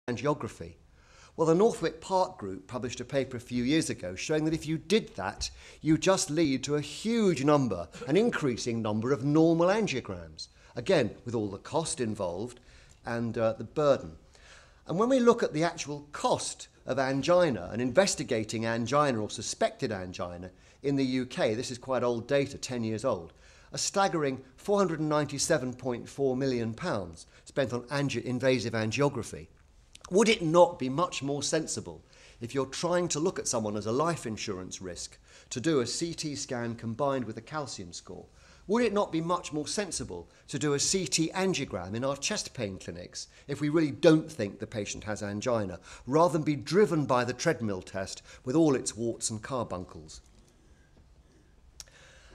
angiography? Well, the Northwick Park group published a paper a few years ago showing that if you did that, you just lead to a huge number, an increasing number of normal angiograms. Again, with all the cost involved and the burden. And when we look at the actual cost of angina and investigating angina or suspected angina in the UK, this is quite old data, 10 years old, a staggering £497.4 million spent on invasive angiography. Would it not be much more sensible, if you're trying to look at someone as a life insurance risk, to do a CT scan combined with a calcium score? Would it not be much more sensible to do a CT angiogram in our chest pain clinics if we really don't think the patient has angina, rather than be driven by the treadmill test with all its warts and carbuncles?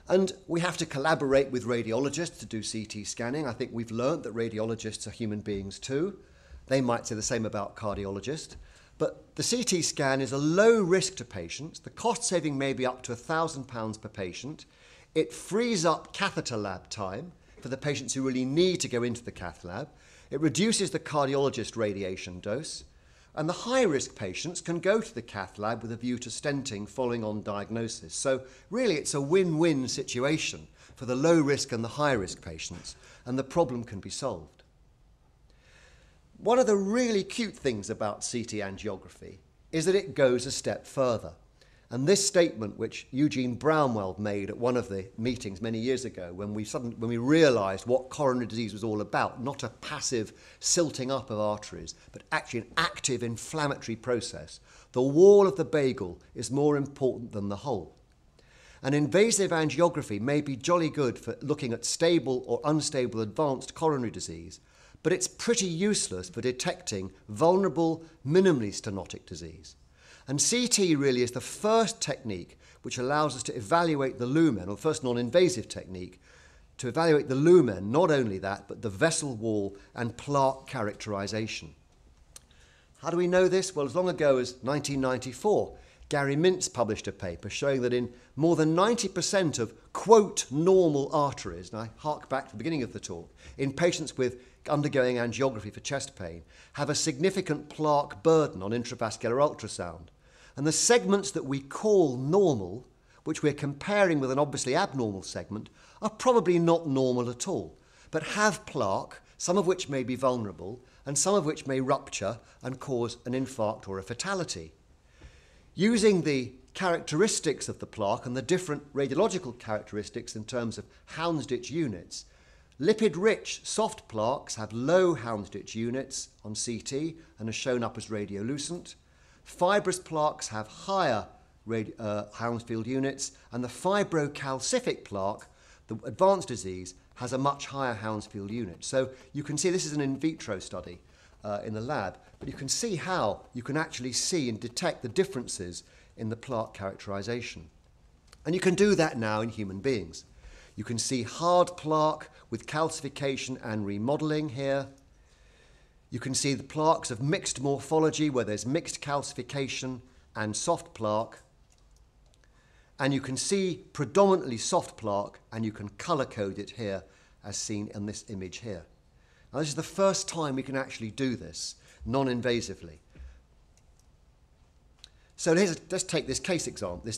And we have to collaborate with radiologists to do CT scanning. I think we've learnt that radiologists are human beings too. They might say the same about cardiologists. But the CT scan is a low risk to patients. The cost saving may be up to £1,000 per patient. It frees up catheter lab time for the patients who really need to go into the cath lab. It reduces the cardiologist radiation dose. And the high-risk patients can go to the cath lab with a view to stenting following on diagnosis. So really it's a win-win situation for the low-risk and the high-risk patients, and the problem can be solved. One of the really cute things about CT angiography is that it goes a step further. And this statement, which Eugene Brownwell made at one of the meetings many years ago, when we realised what coronary disease was all about, not a passive silting up of arteries, but actually an active inflammatory process, the wall of the bagel is more important than the whole. And invasive angiography may be jolly good for looking at stable or unstable advanced coronary disease, but it's pretty useless for detecting vulnerable, minimally stenotic disease. And CT really is the first technique which allows us to evaluate the lumen, or first non-invasive technique, to evaluate the lumen, not only that, but the vessel wall and plaque characterization. How do we know this? Well, as long ago as 1994, Gary Mintz published a paper showing that in more than 90% of, quote, normal arteries, and I hark back to the beginning of the talk, in patients with undergoing angiography for chest pain, have a significant plaque burden on intravascular ultrasound. And the segments that we call normal, which we're comparing with an obviously abnormal segment, are probably not normal at all, but have plaque, some of which may be vulnerable, and some of which may rupture and cause an infarct or a fatality. Using the characteristics of the plaque and the different radiological characteristics in terms of Houndsditch units, lipid-rich soft plaques have low Houndsditch units on CT and are shown up as radiolucent. Fibrous plaques have higher Hounsfield units, and the fibrocalcific plaque, the advanced disease, has a much higher Hounsfield unit. So you can see this is an in vitro study in the lab, but you can see how you can actually see and detect the differences in the plaque characterization. And you can do that now in human beings. You can see hard plaque with calcification and remodeling here. You can see the plaques of mixed morphology where there's mixed calcification and soft plaque. And you can see predominantly soft plaque, and you can colour code it here as seen in this image here. Now this is the first time we can actually do this non-invasively. So let's take this case example.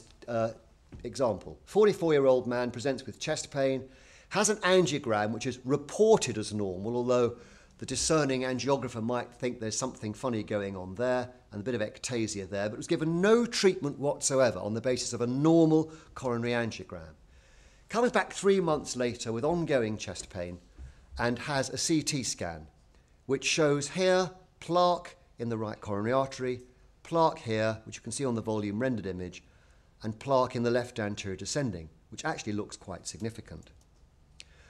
Example, 44-year-old man presents with chest pain, has an angiogram which is reported as normal, although the discerning angiographer might think there's something funny going on there and a bit of ectasia there, but was given no treatment whatsoever on the basis of a normal coronary angiogram. Comes back 3 months later with ongoing chest pain and has a CT scan, which shows here plaque in the right coronary artery, plaque here, which you can see on the volume rendered image, and plaque in the left anterior descending, which actually looks quite significant.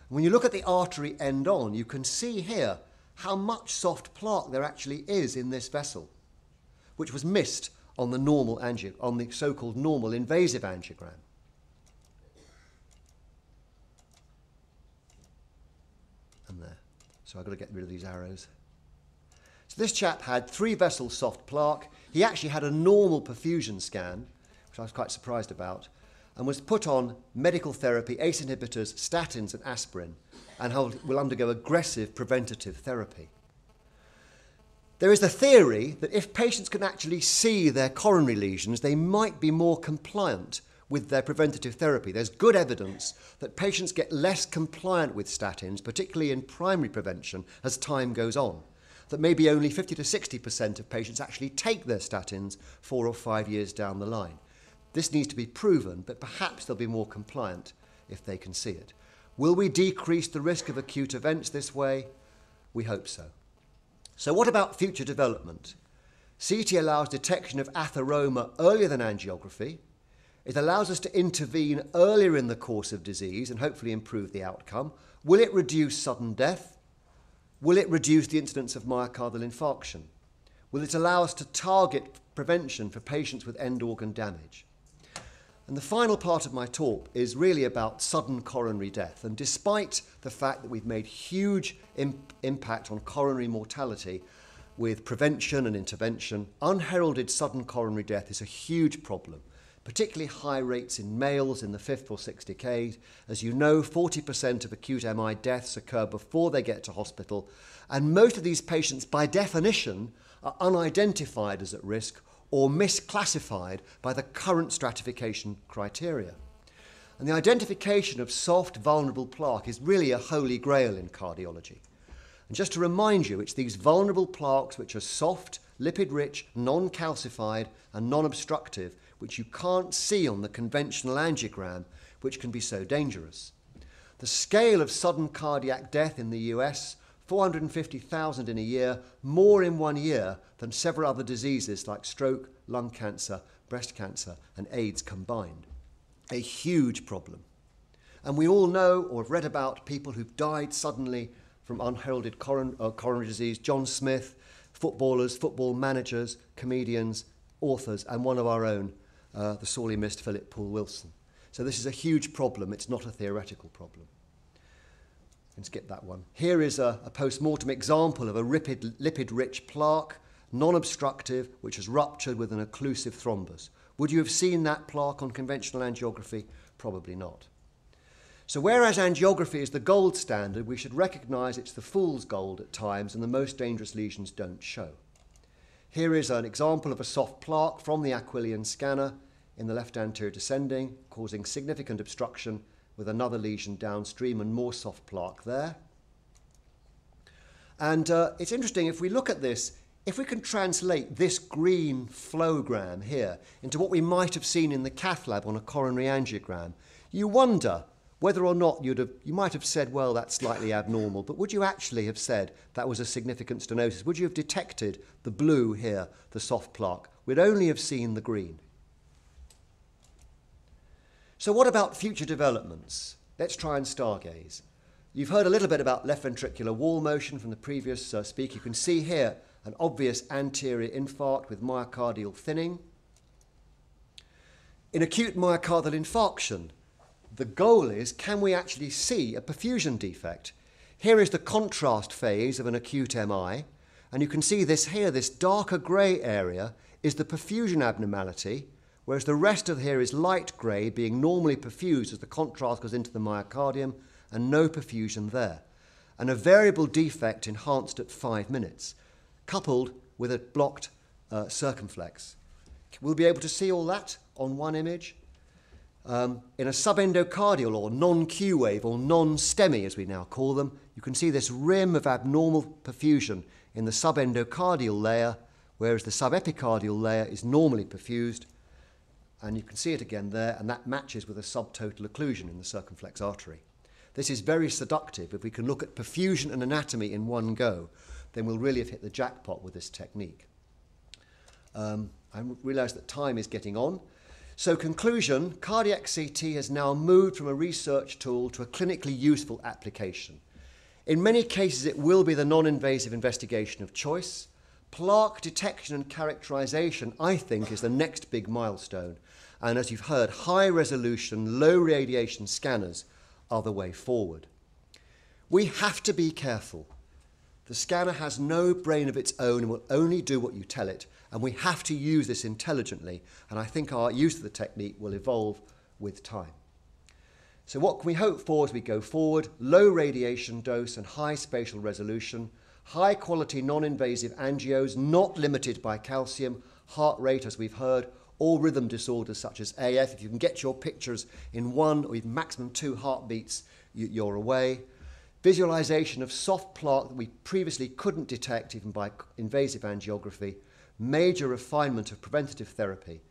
When you look at the artery end on, you can see here how much soft plaque there actually is in this vessel, which was missed on the normal on the so-called normal invasive angiogram. And there. So I've got to get rid of these arrows. So this chap had 3 vessels soft plaque. He actually had a normal perfusion scan, which I was quite surprised about, and was put on medical therapy, ACE inhibitors, statins and aspirin, and will undergo aggressive preventative therapy. There is the theory that if patients can actually see their coronary lesions, they might be more compliant with their preventative therapy. There's good evidence that patients get less compliant with statins, particularly in primary prevention, as time goes on. That maybe only 50 to 60% of patients actually take their statins 4 or 5 years down the line. This needs to be proven, but perhaps they'll be more compliant if they can see it. Will we decrease the risk of acute events this way? We hope so. So what about future development? CT allows detection of atheroma earlier than angiography. It allows us to intervene earlier in the course of disease and hopefully improve the outcome. Will it reduce sudden death? Will it reduce the incidence of myocardial infarction? Will it allow us to target prevention for patients with end organ damage? And the final part of my talk is really about sudden coronary death. And despite the fact that we've made huge impact on coronary mortality with prevention and intervention, unheralded sudden coronary death is a huge problem, particularly high rates in males in the 5th or 6th decade. As you know, 40% of acute MI deaths occur before they get to hospital, and most of these patients, by definition, are unidentified as at risk or misclassified by the current stratification criteria. And the identification of soft, vulnerable plaque is really a holy grail in cardiology. And just to remind you, it's these vulnerable plaques which are soft, lipid-rich, non-calcified and non-obstructive, which you can't see on the conventional angiogram, which can be so dangerous. The scale of sudden cardiac death in the US, 450,000 in a year, more in 1 year than several other diseases like stroke, lung cancer, breast cancer and AIDS combined. A huge problem. And we all know or have read about people who've died suddenly from unheralded coronary disease. John Smith, footballers, football managers, comedians, authors, and one of our own, the sorely missed Philip Poole Wilson. So this is a huge problem. It's not a theoretical problem. You can skip that one. Here is a post-mortem example of a lipid-rich plaque, non-obstructive, which has ruptured with an occlusive thrombus. Would you have seen that plaque on conventional angiography? Probably not. So whereas angiography is the gold standard, we should recognise it's the fool's gold at times and the most dangerous lesions don't show. Here is an example of a soft plaque from the Aquilian scanner in the left anterior descending, causing significant obstruction with another lesion downstream and more soft plaque there. And it's interesting, if we look at this, if we can translate this green flowgram here into what we might have seen in the cath lab on a coronary angiogram, you wonder whether or not you might have said, well, that's slightly abnormal, but would you actually have said that was a significant stenosis? Would you have detected the blue here, the soft plaque? We'd only have seen the green. So what about future developments? Let's try and stargaze. You've heard a little bit about left ventricular wall motion from the previous speaker. You can see here an obvious anterior infarct with myocardial thinning. In acute myocardial infarction, the goal is, can we actually see a perfusion defect? Here is the contrast phase of an acute MI, and you can see this here, this darker grey area is the perfusion abnormality, whereas the rest of here is light grey, being normally perfused as the contrast goes into the myocardium, and no perfusion there. And a variable defect enhanced at 5 minutes, coupled with a blocked circumflex. We'll be able to see all that on one image. In a subendocardial or non-Q wave, or non-STEMI as we now call them, you can see this rim of abnormal perfusion in the subendocardial layer, whereas the subepicardial layer is normally perfused. And you can see it again there, and that matches with a subtotal occlusion in the circumflex artery. This is very seductive. If we can look at perfusion and anatomy in one go, then we'll really have hit the jackpot with this technique. I realise that time is getting on. So conclusion, cardiac CT has now moved from a research tool to a clinically useful application. In many cases, it will be the non-invasive investigation of choice. Plaque detection and characterization, I think, is the next big milestone. And as you've heard, high-resolution, low-radiation scanners are the way forward. We have to be careful. The scanner has no brain of its own and will only do what you tell it, and we have to use this intelligently, and I think our use of the technique will evolve with time. So what can we hope for as we go forward? Low radiation dose and high spatial resolution, high-quality non-invasive angios, not limited by calcium, heart rate, as we've heard, all rhythm disorders such as AF. If you can get your pictures in 1 or even maximum 2 heartbeats, you're away. Visualization of soft plaque that we previously couldn't detect even by invasive angiography, major refinement of preventative therapy,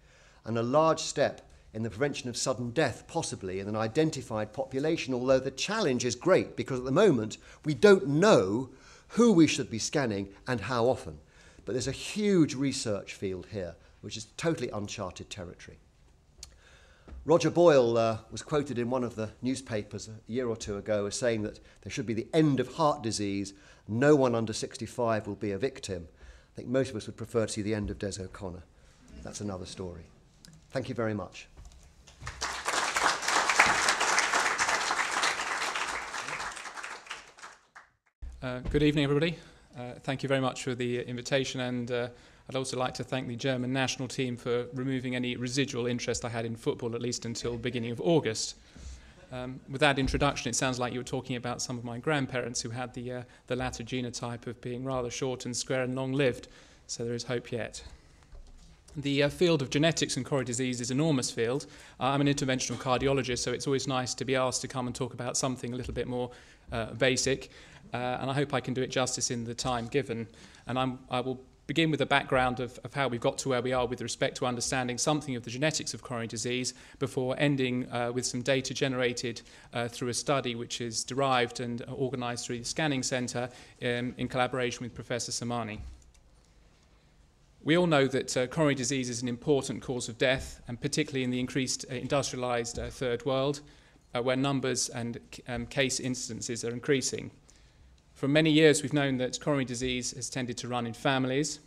and a large step in the prevention of sudden death, possibly in an identified population, although the challenge is great because at the moment we don't know who we should be scanning and how often. But there's a huge research field here, which is totally uncharted territory. Roger Boyle was quoted in one of the newspapers a year or two ago as saying that there should be the end of heart disease. No one under 65 will be a victim. I think most of us would prefer to see the end of Des O'Connor. That's another story. Thank you very much. Good evening, everybody. Thank you very much for the invitation, and I'd also like to thank the German national team for removing any residual interest I had in football, at least until the beginning of August. With that introduction, it sounds like you were talking about some of my grandparents who had the latter genotype of being rather short and square and long-lived, so there is hope yet. The field of genetics and coronary disease is an enormous field. I'm an interventional cardiologist, so it's always nice to be asked to come and talk about something a little bit more basic, and I hope I can do it justice in the time given. And I will begin with a background of how we've got to where we are with respect to understanding something of the genetics of coronary disease before ending with some data generated through a study which is derived and organised through the Scanning Centre in collaboration with Professor Samani. We all know that coronary disease is an important cause of death, and particularly in the increased industrialised third world, where numbers and case incidences are increasing. For many years, we've known that coronary disease has tended to run in families,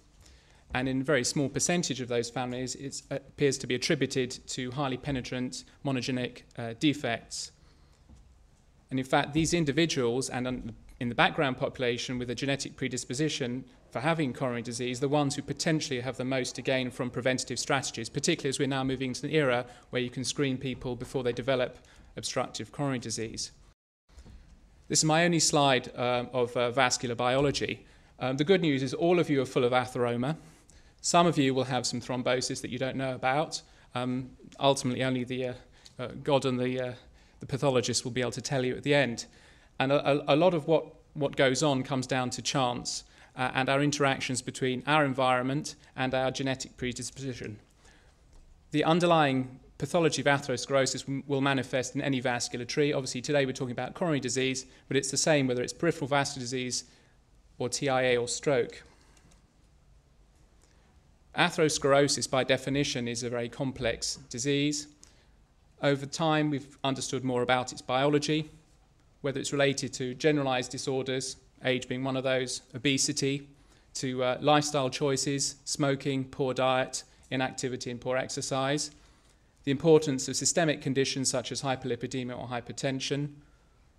and in a very small percentage of those families, it appears to be attributed to highly penetrant monogenic defects. And in fact, these individuals, and in the background population with a genetic predisposition for having coronary disease, the ones who potentially have the most to gain from preventative strategies, particularly as we're now moving to an era where you can screen people before they develop obstructive coronary disease. This is my only slide of vascular biology. The good news is all of you are full of atheroma. Some of you will have some thrombosis that you don't know about. Ultimately, only the God and the pathologist will be able to tell you at the end. And a lot of what goes on comes down to chance and our interactions between our environment and our genetic predisposition. The underlying pathology of atherosclerosis will manifest in any vascular tree. Obviously, today we're talking about coronary disease, but it's the same whether it's peripheral vascular disease or TIA or stroke. Atherosclerosis, by definition, is a very complex disease. Over time, we've understood more about its biology, whether it's related to generalized disorders, age being one of those, obesity, to lifestyle choices, smoking, poor diet, inactivity and poor exercise, the importance of systemic conditions such as hyperlipidemia or hypertension,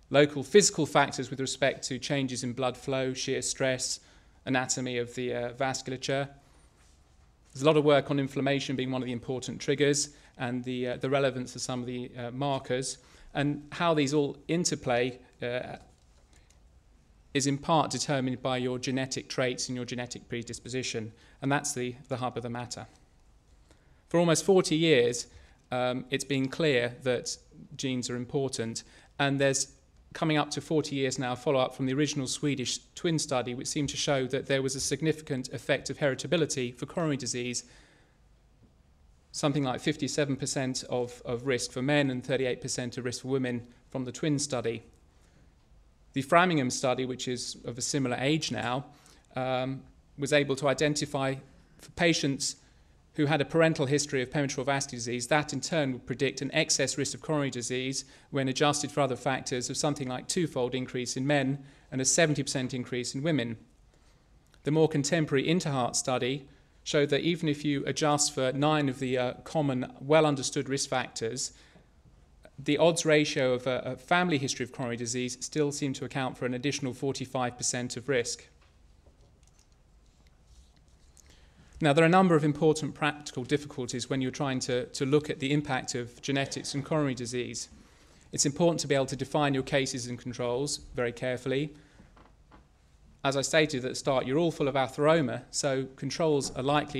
local physical factors with respect to changes in blood flow, shear stress, anatomy of the vasculature. There's a lot of work on inflammation being one of the important triggers and the relevance of some of the markers, and how these all interplay is in part determined by your genetic traits and your genetic predisposition, and that's the hub of the matter. For almost 40 years, it's been clear that genes are important, and there's coming up to 40 years now follow-up from the original Swedish twin study, which seemed to show that there was a significant effect of heritability for coronary disease, something like 57% of risk for men and 38% of risk for women from the twin study. The Framingham study, which is of a similar age now, was able to identify for patients who had a parental history of peripheral vascular disease, that in turn would predict an excess risk of coronary disease when adjusted for other factors of something like twofold increase in men and a 70% increase in women. The more contemporary Interheart study showed that even if you adjust for 9 of the common, well-understood risk factors, the odds ratio of a family history of coronary disease still seemed to account for an additional 45% of risk. Now, there are a number of important practical difficulties when you're trying to look at the impact of genetics and coronary disease. It's important to be able to define your cases and controls very carefully. as I stated at the start, you're all full of atheroma, so controls are likely